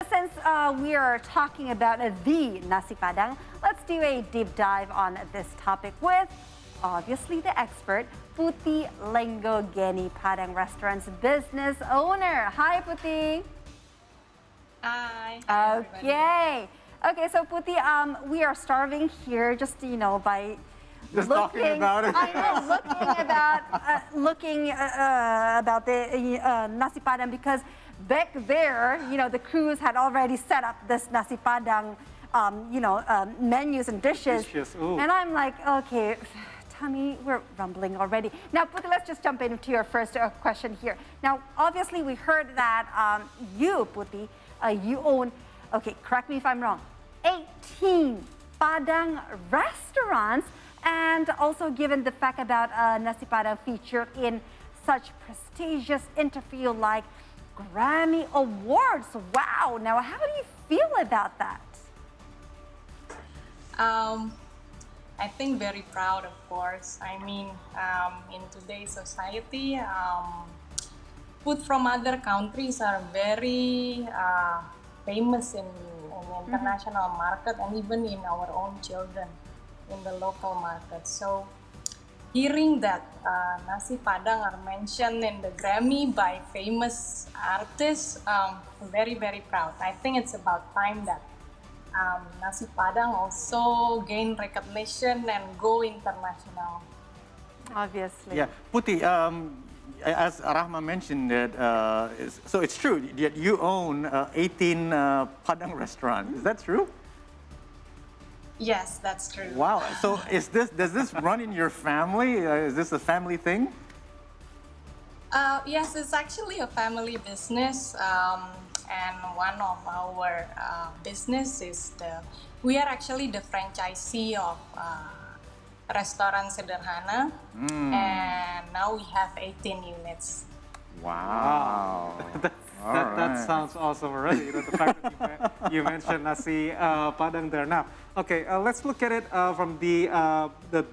Since we are talking about the Nasi Padang, let's do a deep dive on this topic with, obviously, the expert, Puti Lenggogeni, Padang Restaurant's business owner. Hi, Puti. Hi. Okay. Okay, so Puti, we are starving here just, by just looking talking about it. I know, looking about the Nasi Padang, because back there, the crews had already set up this Nasi Padang, menus and dishes. And I'm like, okay, tummy, we're rumbling already. Now, Puti, let's just jump into your first question here. Now, obviously, we heard that you, Puti, you own, okay, correct me if I'm wrong, 18 Padang restaurants, and also given the fact about Nasi Padang featured in such prestigious interview like Grammy Awards. Wow, now how do you feel about that? I think very proud, of course. I mean, in today's society, food from other countries are very famous in international market, and even in our own children in the local market. So hearing that Nasi Padang are mentioned in the Grammy by famous artists, very, very proud. I think it's about time that Nasi Padang also gain recognition and go international. Obviously. Yeah, Puti, as Rahma mentioned, that so it's true that you own 18 Padang restaurants. Is that true? Yes, that's true. Wow. So does this run in your family? Is this a family thing? Yes, it's actually a family business, and one of our business is we are actually the franchisee of Restoran Sederhana, and now we have 18 units. Wow. That sounds awesome already. The fact that you mentioned Nasi Padang there. Now, okay, let's look at it from the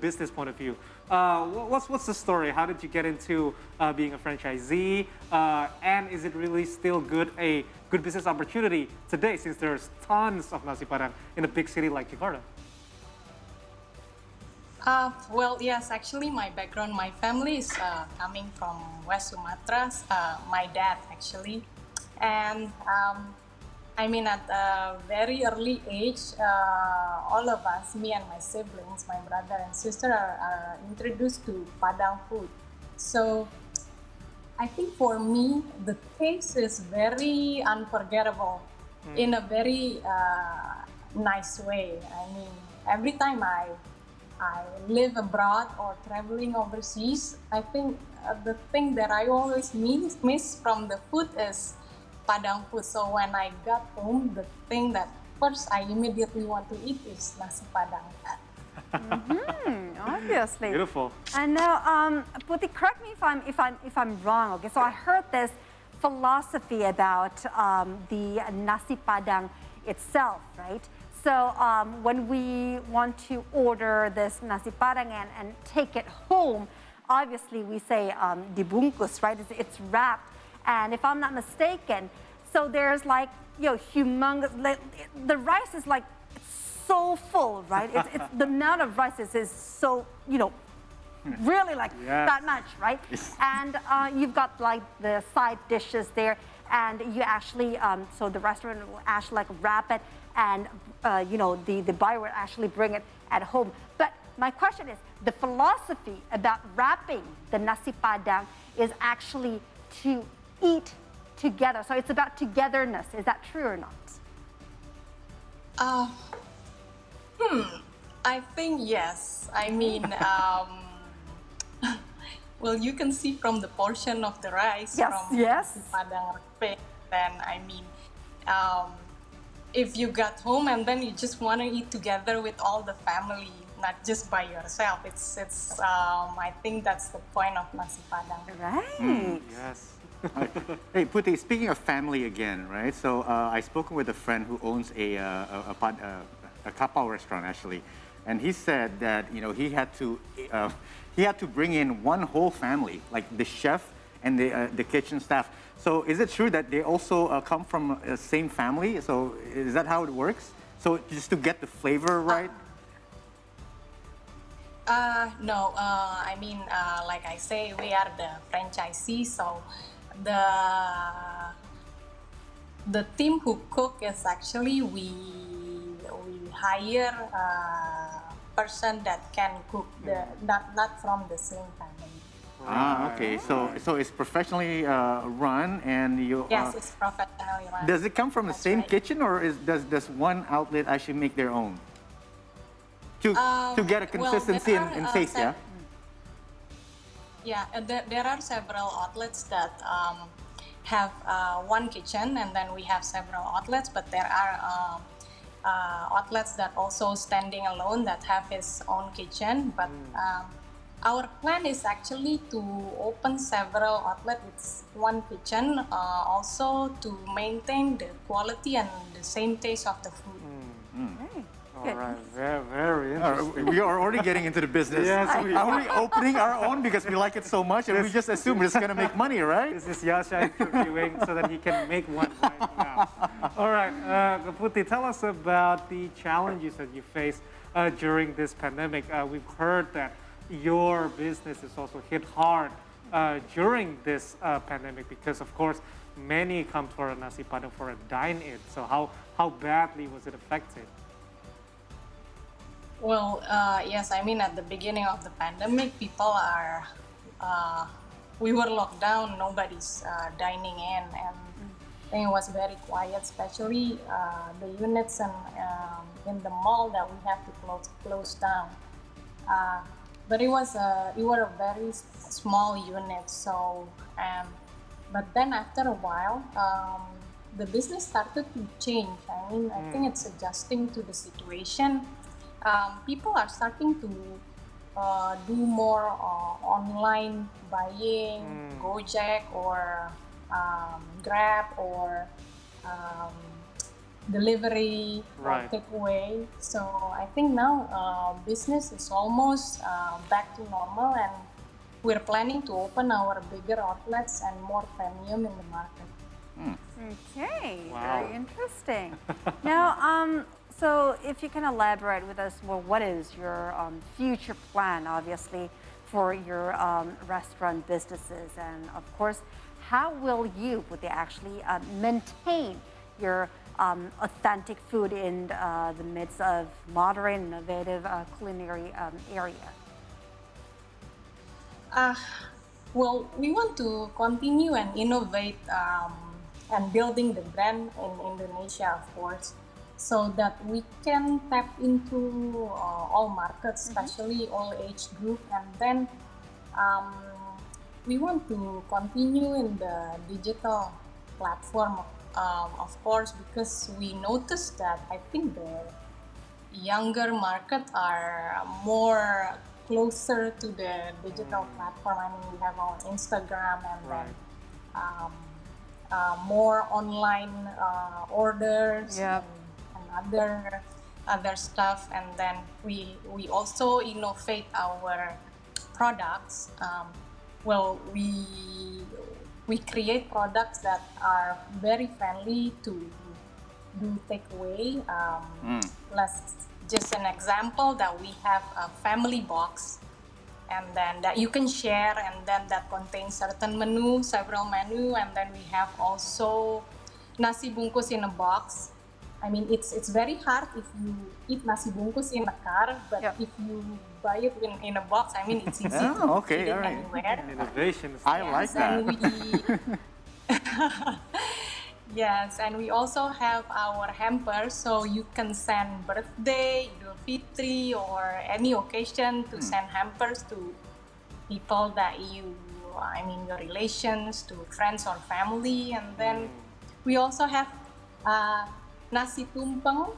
business point of view. What's the story? How did you get into being a franchisee? And is it really still a good business opportunity today, since there's tons of Nasi Padang in a big city like Jakarta? Well, yes, actually my background, my family is coming from West Sumatra, my dad actually. And I mean, at a very early age, all of us, me and my siblings, my brother and sister are introduced to Padang food. So I think for me, the taste is very unforgettable in a very nice way. I mean, every time I live abroad or traveling overseas, I think the thing that I always miss from the food is Padang food. So when I got home, the thing that first I immediately want to eat is Nasi Padang. Obviously. Beautiful. And now, Puti, correct me if I'm wrong. Okay, so I heard this philosophy about the Nasi Padang itself, right? So when we want to order this Nasi Padang and take it home, obviously we say dibungkus, right? It's wrapped. And if I'm not mistaken, so there's like, humongous, like, the rice is like so full, right? It's the amount of rice is so, really like that much, right? And you've got like the side dishes there, and you actually, so the restaurant will actually like wrap it, and the buyer will actually bring it at home. But my question is, the philosophy about wrapping the Nasi Padang is actually to eat together. So it's about togetherness. Is that true or not? I think yes. I mean, well, you can see from the portion of the rice from Nasi Padang wrapping. Then I mean, if you got home and then you just want to eat together with all the family, not just by yourself. It's I think that's the point of Nasi Padang. Right. Yes. Hey, Puti, speaking of family again, right? So I spoken with a friend who owns a kapau restaurant actually, and he said that he had to bring in one whole family, like the chef and the kitchen staff. So is it true that they also come from the same family? So is that how it works? So just to get the flavor right? No, I mean, like I say, we are the franchisee, so the team who cook is actually we hire a person that can cook not from the same family. Okay. So it's professionally run, and you. Yes, it's professionally run. Does it come from the That's same right. kitchen, or does one outlet actually make their own? To get a consistency there are, in taste, yeah. Yeah, there are several outlets that have one kitchen, and then we have several outlets. But there are outlets that also standing alone that have his own kitchen. But our plan is actually to open several outlets with one kitchen, also to maintain the quality and the same taste of the food. All right, very, very interesting. We are already getting into the business. Yes, we are we opening our own because we like it so much, and we just assume it's going to make money, right? This is Yasha interviewing so that he can make one right now. All right, Puti, tell us about the challenges that you faced during this pandemic. We've heard that your business is also hit hard during this pandemic because, of course, many come for a Nasi Padang for a dine-in. So how badly was it affected? Well, yes, I mean, at the beginning of the pandemic, people are, we were locked down, nobody's dining in, and I think it was very quiet, especially the units in the mall that we have to close down. But it were a very small unit, so, but then after a while, the business started to change. I mean, I think it's adjusting to the situation. People are starting to do more online buying, Gojek or Grab or delivery Right. or takeaway. So I think now business is almost back to normal, and we're planning to open our bigger outlets and more premium in the market. Okay, Wow. very interesting. Now, so if you can elaborate with us more, what is your future plan, obviously, for your restaurant businesses? And of course, how will you, would they actually maintain your authentic food in the midst of modern, innovative culinary area? Well, we want to continue and innovate and building the brand in Indonesia, of course, so that we can tap into all markets, especially all age group. And then we want to continue in the digital platform, of course, because we noticed that I think the younger market are more closer to the digital platform. I mean, we have our Instagram and then more online orders. Yep. And other stuff, and then we also innovate our products. Well, we create products that are very friendly to do takeaway. Just an example that we have a family box, and then that you can share, and then that contains certain menu, several menu, and then we have also nasi bungkus in a box. I mean, it's very hard if you eat nasi bungkus in a car, but Yep. if you buy it in a box, I mean, it's easy to okay, eat it all right. anywhere. Innovation. I like that. And yes, and we also have our hampers, so you can send birthday, Idul Fitri, or any occasion to send hampers to people that your relations, to friends or family. And then we also have nasi tumpeng,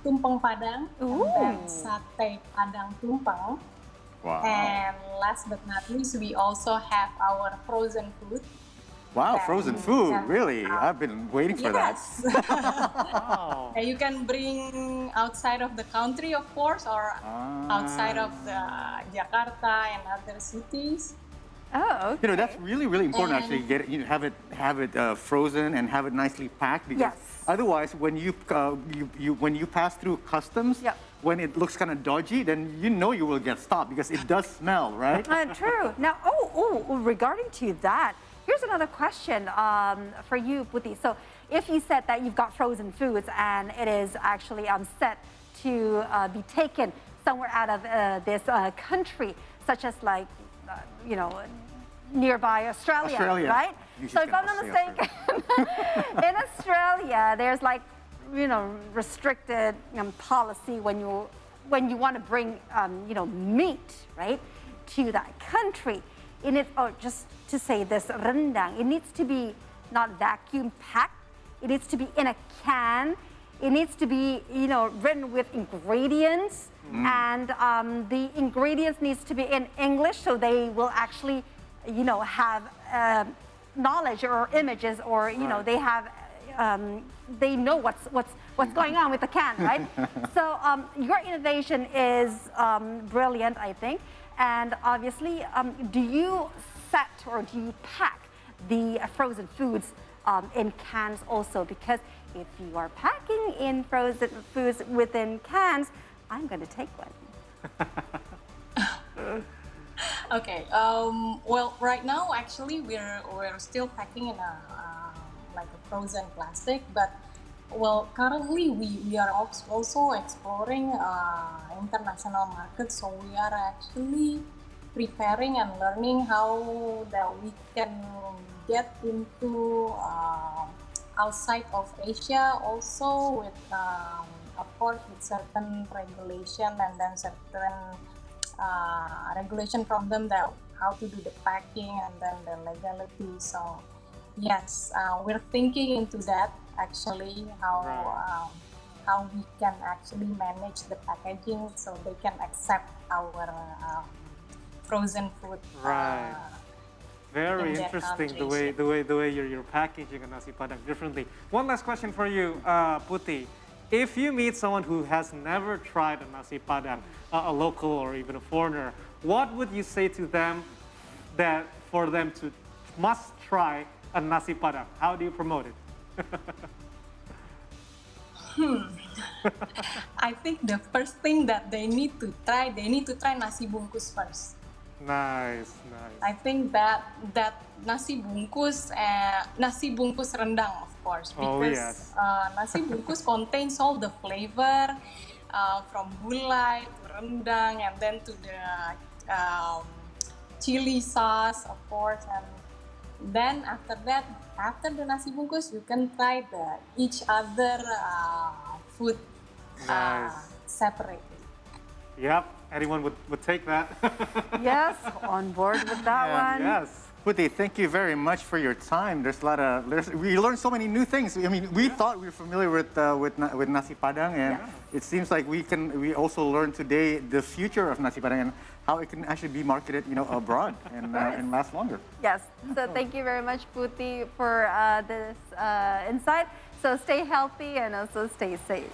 tumpeng Padang, and then sate Padang tumpeng. Wow. And last but not least, we also have our frozen food. Wow, that frozen you food, can, really? I've been waiting for that. Yes. Wow. And you can bring outside of the country, of course, or outside of the Jakarta and other cities. Oh, okay. You know, that's really, really important. Actually, And- get it, have it frozen and have it nicely packed. Because Yes. otherwise, when when you pass through customs, Yep. when it looks kind of dodgy, then you know you will get stopped because it does smell, right? True. Now, regarding to that, here's another question for you, Puti. So, if you said that you've got frozen foods and it is actually set to be taken somewhere out of this country, such as like, nearby Australia, right? You So, should if I'm not say mistaken, in Australia, there's like, restricted policy when you want to bring, meat, right, to that country. Just to say this, rendang, it needs to be not vacuum packed. It needs to be in a can. It needs to be, written with ingredients. And the ingredients needs to be in English, so they will actually, have knowledge or images, or they have, they know what's going on with the can, right? So your innovation is brilliant, I think. And obviously, do you set or do you pack the frozen foods in cans also? Because if you are packing in frozen foods within cans, I'm going to take one. Okay. Well, right now, actually, we're still packing in a like a frozen plastic, but well, currently we are also exploring international markets. So we are actually preparing and learning how that we can get into outside of Asia also with of course with certain regulation and then certain regulation from them that how to do the packing and then the legality. So yes, we're thinking into that actually how we can actually manage the packaging so they can accept our frozen food. Right. Very in their interesting countries. the way you're packaging a nasi padang differently. One last question for you, Puti. If you meet someone who has never tried a nasi padang, a local or even a foreigner, what would you say to them that for them to must try a nasi padang? How do you promote it? I think the first thing that they need to try nasi bungkus first. Nice. I think that nasi bungkus rendang, of course, Oh, because yes. nasi bungkus contains all the flavor from gulai to rendang and then to the chili sauce, of course, and then after the nasi bungkus, you can try each other food Nice. separately. Yep, anyone would take that. Yes, on board with that one. Yes. Puti, thank you very much for your time. There's a lot of we learned so many new things. I mean, we thought we were familiar with nasi padang, and it seems like we also learned today the future of nasi padang and how it can actually be marketed, abroad and last longer. Yes. So thank you very much, Puti, for this insight. So stay healthy and also stay safe.